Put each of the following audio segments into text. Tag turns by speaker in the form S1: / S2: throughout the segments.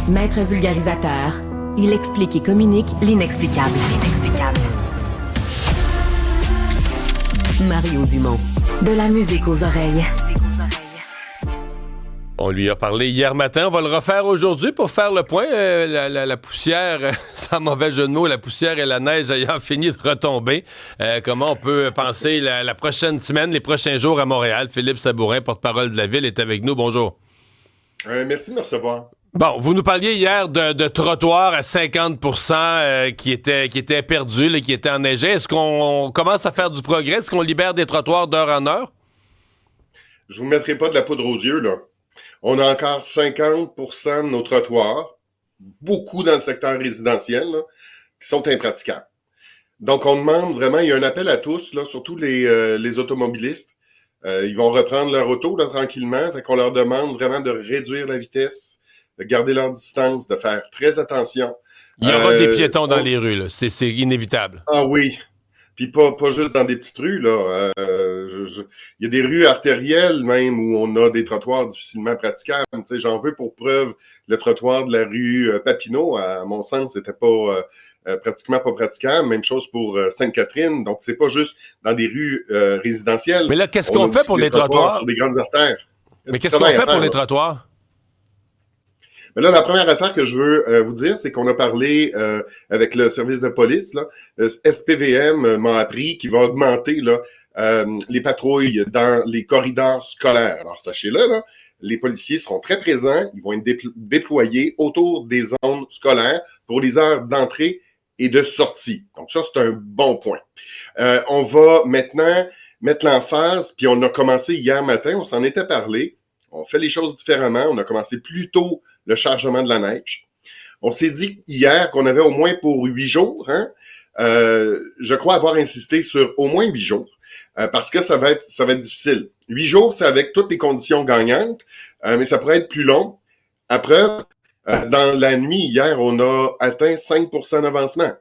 S1: Maître vulgarisateur, il explique et communique l'inexplicable. Mario Dumont. De la musique aux oreilles.
S2: On lui a parlé hier matin, on va le refaire aujourd'hui pour faire le point. La poussière, sans mauvais jeu de mots, la poussière et la neige ayant fini de retomber. Comment on peut penser la prochaine semaine, les prochains jours à Montréal? Philippe Sabourin, porte-parole de la Ville, est avec nous. Bonjour.
S3: Merci de me recevoir.
S2: Bon, vous nous parliez hier de trottoirs à 50% qui étaient perdus, là, qui étaient enneigés. Est-ce qu'on commence à faire du progrès? Est-ce qu'on libère des trottoirs d'heure en heure?
S3: Je vous mettrai pas de la poudre aux yeux, là. On a encore 50% de nos trottoirs, beaucoup dans le secteur résidentiel, là, qui sont impraticables. Donc, on demande vraiment, il y a un appel à tous, là, surtout les automobilistes. Ils vont reprendre leur auto là, tranquillement, fait qu'on leur demande vraiment de réduire la vitesse, de garder leur distance, de faire très attention.
S2: Il y aura des piétons dans les rues, là. C'est inévitable.
S3: Ah oui. Puis pas juste dans des petites rues, là. Il y a des rues artérielles même où on a des trottoirs difficilement praticables. Tu sais, j'en veux pour preuve le trottoir de la rue Papineau. À mon sens, c'était pas pratiquement pas praticable. Même chose pour Sainte-Catherine. Donc, c'est pas juste dans des rues résidentielles.
S2: Mais là, qu'est-ce qu'on fait pour les trottoirs?
S3: Sur des grandes artères.
S2: Mais qu'est-ce qu'on fait pour les trottoirs?
S3: Mais là, la première affaire que je veux vous dire, c'est qu'on a parlé avec le service de police. Là, le SPVM m'a appris qu'il va augmenter là, les patrouilles dans les corridors scolaires. Alors, sachez-le, là, les policiers seront très présents. Ils vont être déployés autour des zones scolaires pour les heures d'entrée et de sortie. Donc ça, c'est un bon point. On va maintenant mettre l'emphase, puis on a commencé hier matin, on s'en était parlé. On fait les choses différemment. On a commencé plus tôt le chargement de la neige. On s'est dit hier qu'on avait au moins pour 8 jours. Hein? Je crois avoir insisté sur au moins 8 jours parce que ça va être difficile. 8 jours, c'est avec toutes les conditions gagnantes, mais ça pourrait être plus long. À preuve, dans la nuit, hier, on a atteint 5% d'avancement.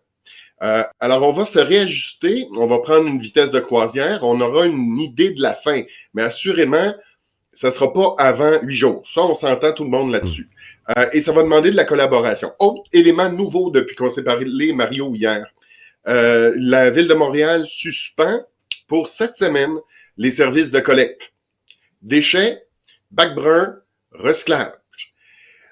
S3: Alors, on va se réajuster. On va prendre une vitesse de croisière. On aura une idée de la fin. Mais assurément, ça sera pas avant 8 jours. Ça, on s'entend tout le monde là-dessus. Et ça va demander de la collaboration. Autre élément nouveau depuis qu'on s'est parlé, Mario, hier. La Ville de Montréal suspend pour 7 semaines les services de collecte. Déchets, bac brun, recyclage.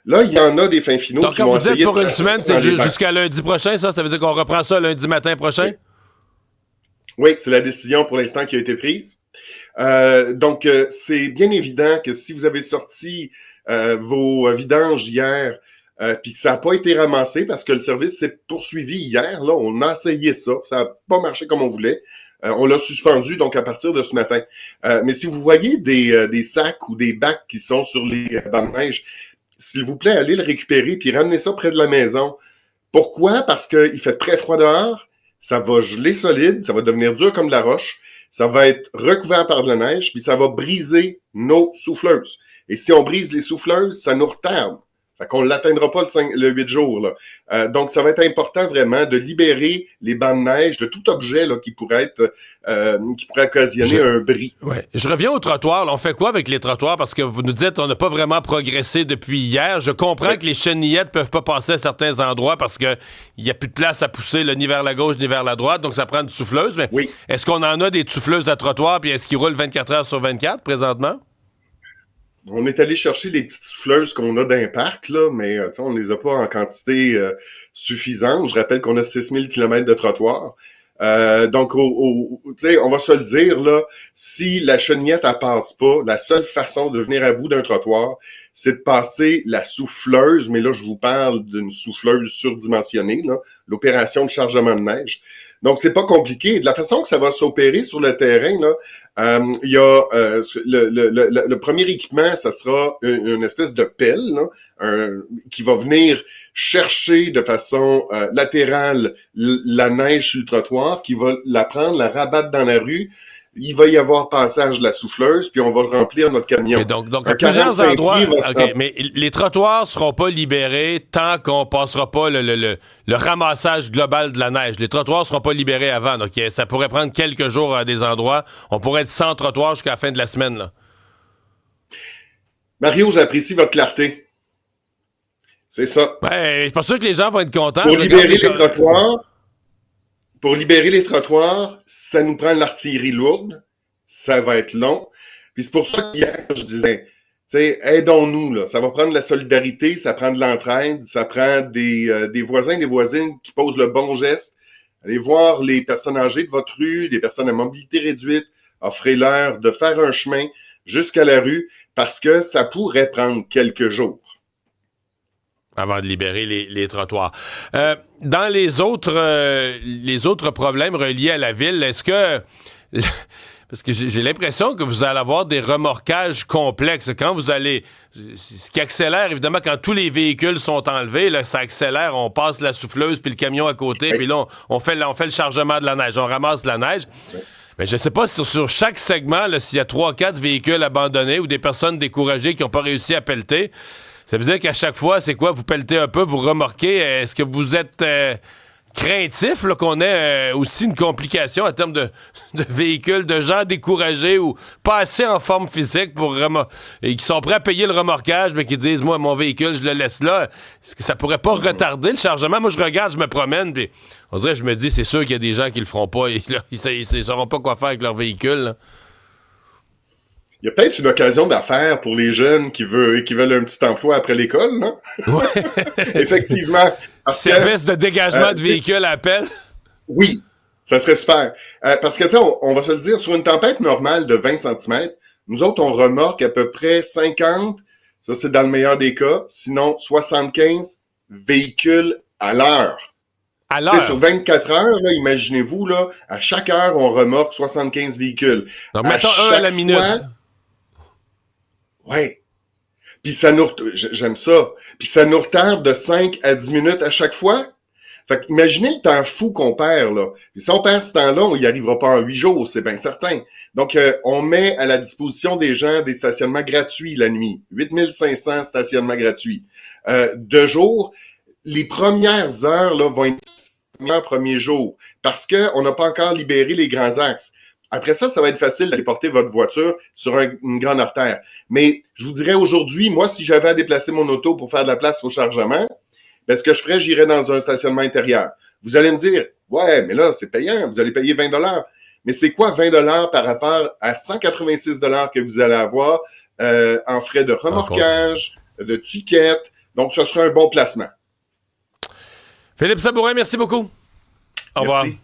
S3: Là, il y en a des fins finaux
S2: donc,
S3: qui vont essayer de...
S2: Donc, quand vous dites pour une semaine, c'est jusqu'à lundi prochain, ça? Ça veut dire qu'on reprend ça lundi matin prochain?
S3: Oui, c'est la décision pour l'instant qui a été prise. Donc, c'est bien évident que si vous avez sorti vos vidanges hier, puis que ça n'a pas été ramassé parce que le service s'est poursuivi hier, là, on a essayé ça, ça n'a pas marché comme on voulait. On l'a suspendu, donc, à partir de ce matin. Mais si vous voyez des sacs ou des bacs qui sont sur les bancs de neige, s'il vous plaît, allez le récupérer puis ramenez ça près de la maison. Pourquoi? Parce qu'il fait très froid dehors, ça va geler solide, ça va devenir dur comme de la roche, ça va être recouvert par de la neige, puis ça va briser nos souffleuses. Et si on brise les souffleuses, ça nous retarde. Fait qu'on ne l'atteindra pas le 8 jours. Là. Donc, ça va être important vraiment de libérer les bancs de neige de tout objet là, qui pourrait occasionner un bris.
S2: Ouais. Je reviens au trottoir. Là, on fait quoi avec les trottoirs? Parce que vous nous dites qu'on n'a pas vraiment progressé depuis hier. Je comprends que les chenillettes peuvent pas passer à certains endroits parce qu'il n'y a plus de place à pousser là, ni vers la gauche ni vers la droite. Donc, ça prend une souffleuse. Mais est-ce qu'on en a des souffleuses à trottoir? Puis est-ce qu'ils roulent 24 heures sur 24 présentement?
S3: On est allé chercher des petites souffleuses qu'on a dans un parc, là, mais on ne les a pas en quantité suffisante. Je rappelle qu'on a 6000 km de trottoir. Donc, on va se le dire, là, si la chenillette elle passe pas, la seule façon de venir à bout d'un trottoir, c'est de passer la souffleuse, mais là, je vous parle d'une souffleuse surdimensionnée, là, l'opération de chargement de neige. Donc, c'est pas compliqué. De la façon que ça va s'opérer sur le terrain, là, il y a le premier équipement, ça sera une espèce de pelle là, qui va venir chercher de façon latérale la neige sur le trottoir, qui va la prendre, la rabattre dans la rue. Il va y avoir passage de la souffleuse, puis on va remplir notre camion.
S2: Okay, donc à plusieurs endroits, mais les trottoirs seront pas libérés tant qu'on passera pas le ramassage global de la neige. Les trottoirs seront pas libérés avant. Donc, ça pourrait prendre quelques jours à des endroits. On pourrait être sans trottoir jusqu'à la fin de la semaine. Là.
S3: Mario, j'apprécie votre clarté. C'est ça.
S2: Ouais, je suis pas sûr que les gens vont être contents.
S3: Pour libérer les trottoirs, ça nous prend de l'artillerie lourde. Ça va être long. Puis c'est pour ça qu'hier, je disais, tu sais, aidons-nous, là. Ça va prendre de la solidarité, ça prend de l'entraide, ça prend des voisins, des voisines qui posent le bon geste. Allez voir les personnes âgées de votre rue, des personnes à mobilité réduite, offrez-leur de faire un chemin jusqu'à la rue parce que ça pourrait prendre quelques jours.
S2: Avant de libérer les trottoirs. Dans les autres problèmes reliés à la ville, est-ce que... Parce que j'ai l'impression que vous allez avoir des remorquages complexes. Quand vous allez... Ce qui accélère, évidemment, quand tous les véhicules sont enlevés, là, ça accélère, on passe la souffleuse puis le camion à côté, puis là, on fait le chargement de la neige, on ramasse de la neige. Mais je sais pas si sur chaque segment, là, s'il y a 3-4 véhicules abandonnés ou des personnes découragées qui n'ont pas réussi à pelleter, ça veut dire qu'à chaque fois, c'est quoi? Vous pelletez un peu, vous remorquez. Est-ce que vous êtes craintif là, qu'on ait aussi une complication en termes de véhicules, de gens découragés ou pas assez en forme physique pour et qui sont prêts à payer le remorquage, mais qui disent, moi, mon véhicule, je le laisse là. Est-ce que ça pourrait pas retarder le chargement? Moi, je regarde, je me promène, puis on dirait, je me dis, c'est sûr qu'il y a des gens qui le feront pas. Ils ne sauront pas quoi faire avec leur véhicule. Là.
S3: Il y a peut-être une occasion d'affaires pour les jeunes qui veulent un petit emploi après l'école, non?
S2: Ouais.
S3: Effectivement.
S2: Service de dégagement de véhicules à appel.
S3: Oui, ça serait super. Parce que, tu sais, on va se le dire, sur une tempête normale de 20 cm, nous autres, on remorque à peu près 50, ça c'est dans le meilleur des cas, sinon 75 véhicules à l'heure.
S2: À l'heure?
S3: Sur 24 heures, là, imaginez-vous, là, à chaque heure, on remorque 75 véhicules.
S2: Donc, mettons un à la minute.
S3: Oui. Puis ça nous... J'aime ça. Puis ça nous retarde de 5 à 10 minutes à chaque fois. Fait qu'imaginez le temps fou qu'on perd, là. Puis si on perd ce temps-là, on y arrivera pas en 8 jours, c'est bien certain. Donc, on met à la disposition des gens des stationnements gratuits la nuit. 8500 stationnements gratuits. De jour, les premières heures, là, vont être les premiers jours. Parce qu'on n'a pas encore libéré les grands axes. Après ça, ça va être facile d'aller porter votre voiture sur une grande artère. Mais je vous dirais aujourd'hui, moi, si j'avais à déplacer mon auto pour faire de la place au chargement, ben, ce que je ferais, j'irais dans un stationnement intérieur. Vous allez me dire, ouais, mais là, c'est payant, vous allez payer 20 $. Mais c'est quoi 20 $ par rapport à 186 $ que vous allez avoir en frais de remorquage, de tickets? Donc, ce serait un bon placement.
S2: Philippe Sabourin, merci beaucoup. Au revoir.
S3: Merci.